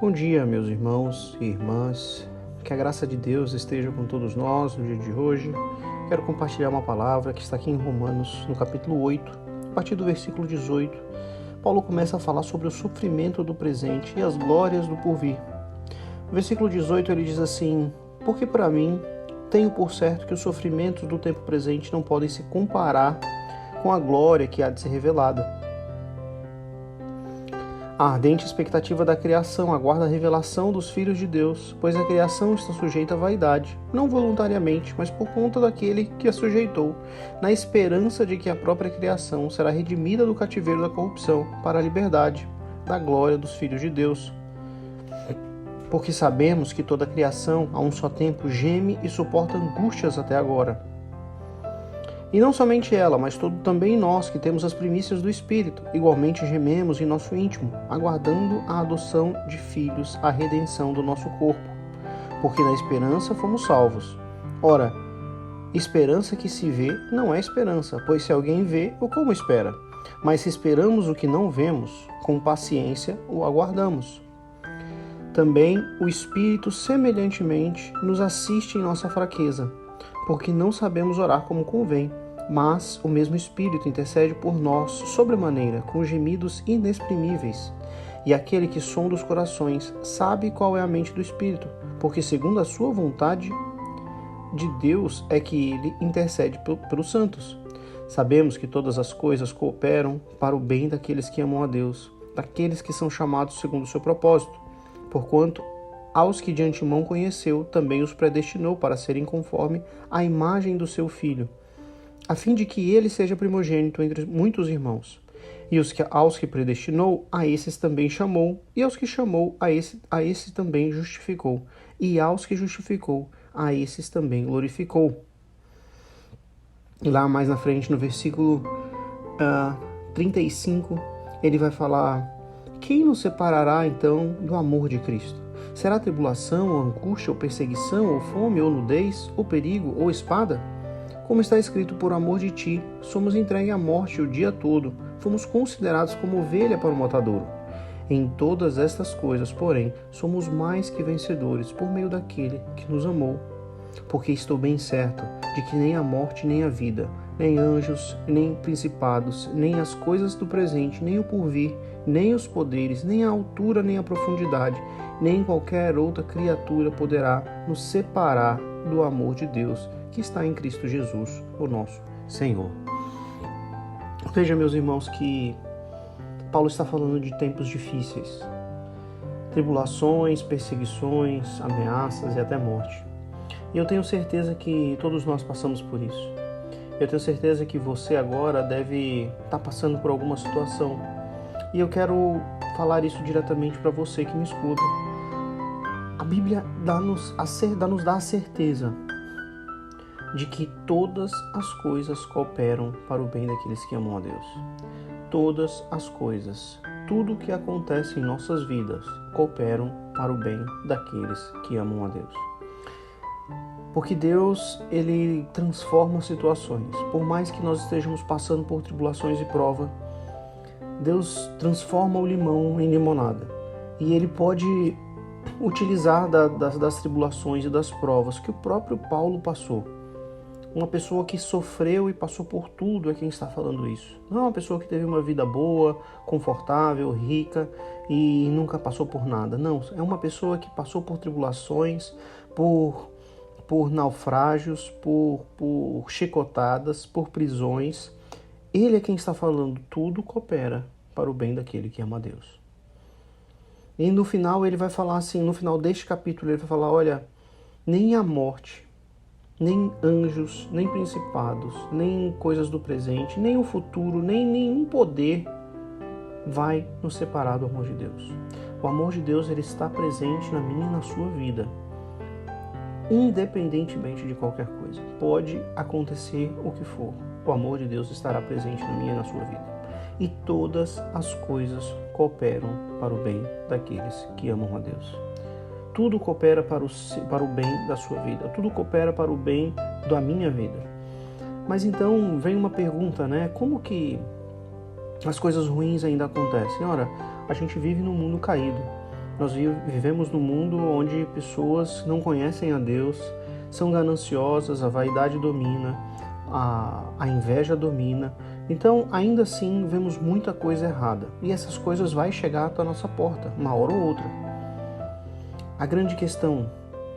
Bom dia, meus irmãos e irmãs. Que a graça de Deus esteja com todos nós no dia de hoje. Quero compartilhar uma palavra que está aqui em Romanos, no capítulo 8, a partir do versículo 18. Paulo começa a falar sobre o sofrimento do presente e as glórias do porvir. No versículo 18 ele diz assim: porque para mim tenho por certo que os sofrimentos do tempo presente não podem se comparar com a glória que há de ser revelada. A ardente expectativa da criação aguarda a revelação dos filhos de Deus, pois a criação está sujeita à vaidade, não voluntariamente, mas por conta daquele que a sujeitou, na esperança de que a própria criação será redimida do cativeiro da corrupção para a liberdade da glória dos filhos de Deus. Porque sabemos que toda a criação, a um só tempo, geme e suporta angústias até agora. E não somente ela, mas também nós que temos as primícias do Espírito, igualmente gememos em nosso íntimo, aguardando a adoção de filhos, a redenção do nosso corpo. Porque na esperança fomos salvos. Ora, esperança que se vê não é esperança, pois se alguém vê, o como espera? Mas se esperamos o que não vemos, com paciência o aguardamos. Também o Espírito semelhantemente nos assiste em nossa fraqueza, porque não sabemos orar como convém, mas o mesmo Espírito intercede por nós sobremaneira, com gemidos inexprimíveis. E aquele que sonda os corações sabe qual é a mente do Espírito, porque segundo a sua vontade de Deus é que ele intercede pelos santos. Sabemos que todas as coisas cooperam para o bem daqueles que amam a Deus, daqueles que são chamados segundo o seu propósito, porquanto aos que de antemão conheceu, também os predestinou para serem conforme à imagem do seu Filho, a fim de que ele seja primogênito entre muitos irmãos. E aos que predestinou, a esses também chamou, e aos que chamou, a esses também justificou, e aos que justificou, a esses também glorificou. Lá mais na frente, no versículo 35, ele vai falar: quem nos separará então do amor de Cristo? Será tribulação, ou angústia, ou perseguição, ou fome, ou nudez, ou perigo, ou espada? Como está escrito: por amor de ti, somos entregues à morte o dia todo, fomos considerados como ovelha para o matadouro. Em todas estas coisas, porém, somos mais que vencedores por meio daquele que nos amou. Porque estou bem certo de que nem a morte, nem a vida, nem anjos, nem principados, nem as coisas do presente, nem o porvir, nem os poderes, nem a altura, nem a profundidade, nem qualquer outra criatura poderá nos separar do amor de Deus que está em Cristo Jesus, o nosso Senhor. Veja, meus irmãos, que Paulo está falando de tempos difíceis, tribulações, perseguições, ameaças e até morte. E eu tenho certeza que todos nós passamos por isso. Eu tenho certeza que você agora deve estar passando por alguma situação. E eu quero falar isso diretamente para você que me escuta. A Bíblia dá-nos a certeza de que todas as coisas cooperam para o bem daqueles que amam a Deus. Todas as coisas, tudo o que acontece em nossas vidas, cooperam para o bem daqueles que amam a Deus. Porque Deus, ele transforma situações. Por mais que nós estejamos passando por tribulações e prova, Deus transforma o limão em limonada. E ele pode utilizar das tribulações e das provas que o próprio Paulo passou. Uma pessoa que sofreu e passou por tudo é quem está falando isso. Não é uma pessoa que teve uma vida boa, confortável, rica e nunca passou por nada. Não, é uma pessoa que passou por tribulações, por naufrágios, por chicotadas, por prisões. Ele é quem está falando, tudo coopera para o bem daquele que ama a Deus. E no final ele vai falar assim, no final deste capítulo ele vai falar: olha, nem a morte, nem anjos, nem principados, nem coisas do presente, nem o futuro, nem nenhum poder vai nos separar do amor de Deus. O amor de Deus, ele está presente na minha e na sua vida, independentemente de qualquer coisa. Pode acontecer o que for, o amor de Deus estará presente na minha e na sua vida. E todas as coisas cooperam para o bem daqueles que amam a Deus. Tudo coopera para o bem da sua vida. Tudo coopera para o bem da minha vida. Mas então vem uma pergunta, né? Como que as coisas ruins ainda acontecem? Ora, a gente vive num mundo caído. Nós vivemos num mundo onde pessoas não conhecem a Deus, são gananciosas, a vaidade domina, a inveja domina. Então, ainda assim, vemos muita coisa errada. E essas coisas vão chegar até a nossa porta, uma hora ou outra. A grande questão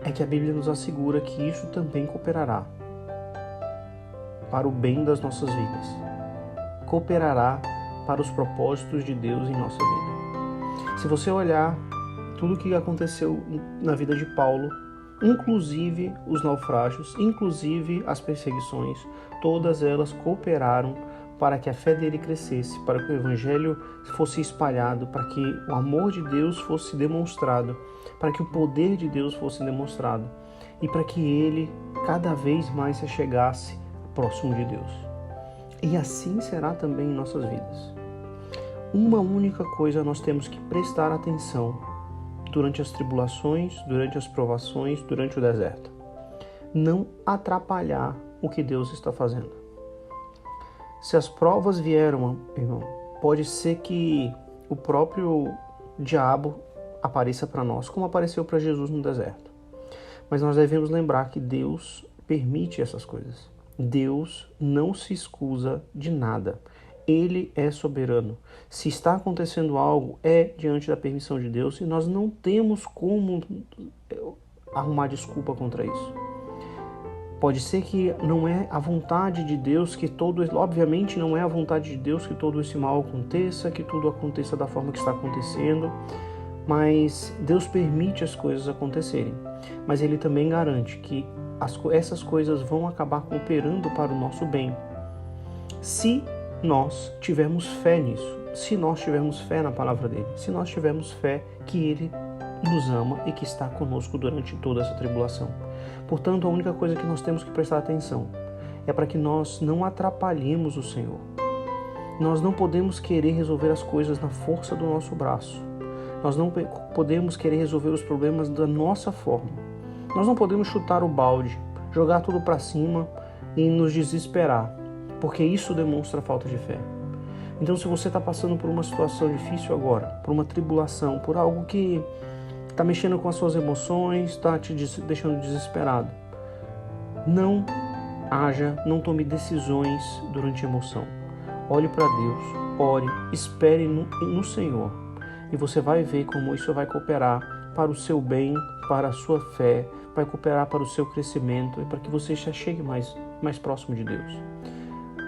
é que a Bíblia nos assegura que isso também cooperará para o bem das nossas vidas. Cooperará para os propósitos de Deus em nossa vida. Se você olhar tudo o que aconteceu na vida de Paulo, inclusive os naufrágios, inclusive as perseguições, todas elas cooperaram para que a fé dele crescesse, para que o evangelho fosse espalhado, para que o amor de Deus fosse demonstrado, para que o poder de Deus fosse demonstrado e para que ele cada vez mais se chegasse próximo de Deus. E assim será também em nossas vidas. Uma única coisa nós temos que prestar atenção durante as tribulações, durante as provações, durante o deserto. Não atrapalhar o que Deus está fazendo. Se as provas vieram, irmão, pode ser que o próprio diabo apareça para nós, como apareceu para Jesus no deserto. Mas nós devemos lembrar que Deus permite essas coisas. Deus não se excusa de nada. Ele é soberano. Se está acontecendo algo, é diante da permissão de Deus e nós não temos como arrumar desculpa contra isso. Pode ser que não é a vontade de Deus que obviamente não é a vontade de Deus que todo esse mal aconteça, que tudo aconteça da forma que está acontecendo, mas Deus permite as coisas acontecerem. Mas Ele também garante que essas coisas vão acabar cooperando para o nosso bem. Se nós tivermos fé nisso, se nós tivermos fé na palavra dele, se nós tivermos fé que ele nos ama e que está conosco durante toda essa tribulação. Portanto, a única coisa que nós temos que prestar atenção é para que nós não atrapalhemos o Senhor. Nós não podemos querer resolver as coisas na força do nosso braço. Nós não podemos querer resolver os problemas da nossa forma. Nós não podemos chutar o balde, jogar tudo para cima e nos desesperar, porque isso demonstra falta de fé. Então, se você está passando por uma situação difícil agora, por uma tribulação, por algo que está mexendo com as suas emoções, está te deixando desesperado, não não tome decisões durante a emoção. Olhe para Deus, ore, espere no Senhor e você vai ver como isso vai cooperar para o seu bem, para a sua fé, vai cooperar para o seu crescimento e para que você já chegue mais próximo de Deus.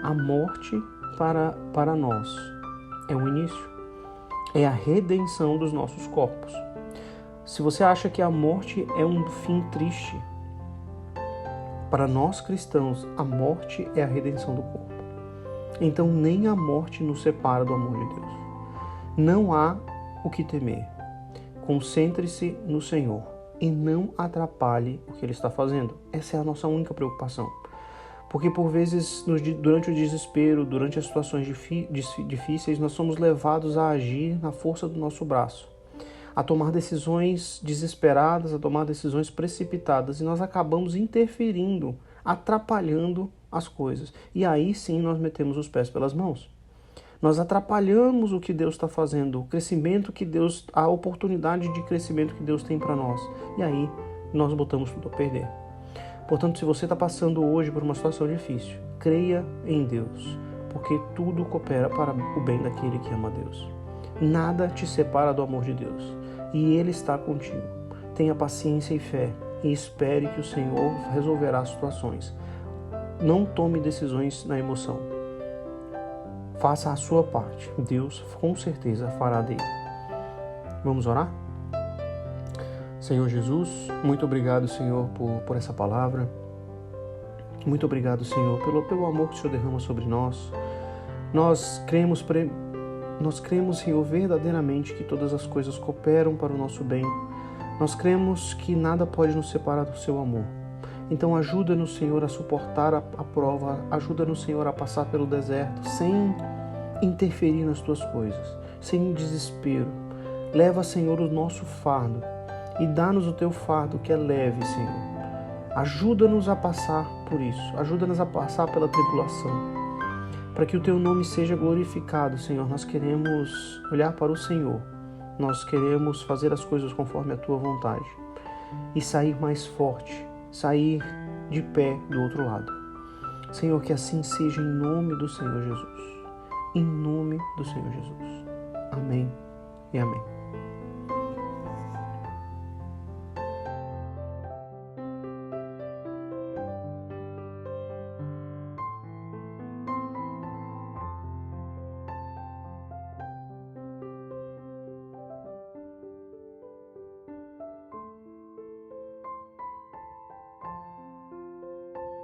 A morte para nós é um início, é a redenção dos nossos corpos. Se você acha que a morte é um fim triste, para nós cristãos, a morte é a redenção do corpo. Então nem a morte nos separa do amor de Deus. Não há o que temer. Concentre-se no Senhor e não atrapalhe o que Ele está fazendo. Essa é a nossa única preocupação. Porque por vezes, durante o desespero, durante as situações difíceis, nós somos levados a agir na força do nosso braço, a tomar decisões desesperadas, a tomar decisões precipitadas, e nós acabamos interferindo, atrapalhando as coisas. E aí sim nós metemos os pés pelas mãos. Nós atrapalhamos o que Deus está fazendo, o crescimento que Deus, a oportunidade de crescimento que Deus tem para nós. E aí nós botamos tudo a perder. Portanto, se você está passando hoje por uma situação difícil, creia em Deus, porque tudo coopera para o bem daquele que ama a Deus. Nada te separa do amor de Deus, e Ele está contigo. Tenha paciência e fé, e espere que o Senhor resolverá as situações. Não tome decisões na emoção. Faça a sua parte. Deus, com certeza, fará dele. Vamos orar? Senhor Jesus, muito obrigado, Senhor, por essa palavra. Muito obrigado, Senhor, pelo amor que o Senhor derrama sobre nós. Nós cremos, Senhor, verdadeiramente que todas as coisas cooperam para o nosso bem. Nós cremos que nada pode nos separar do seu amor. Então ajuda-nos, Senhor, a suportar a prova. Ajuda-nos, Senhor, a passar pelo deserto sem interferir nas tuas coisas, sem desespero. Leva, Senhor, o nosso fardo e dá-nos o teu fardo que é leve, Senhor. Ajuda-nos a passar por isso. Ajuda-nos a passar pela tribulação, para que o teu nome seja glorificado, Senhor. Nós queremos olhar para o Senhor Nós queremos fazer as coisas conforme a tua vontade e sair mais forte, sair de pé do outro lado. Senhor, que assim seja em nome do Senhor Jesus. Em nome do Senhor Jesus. Amém e amém.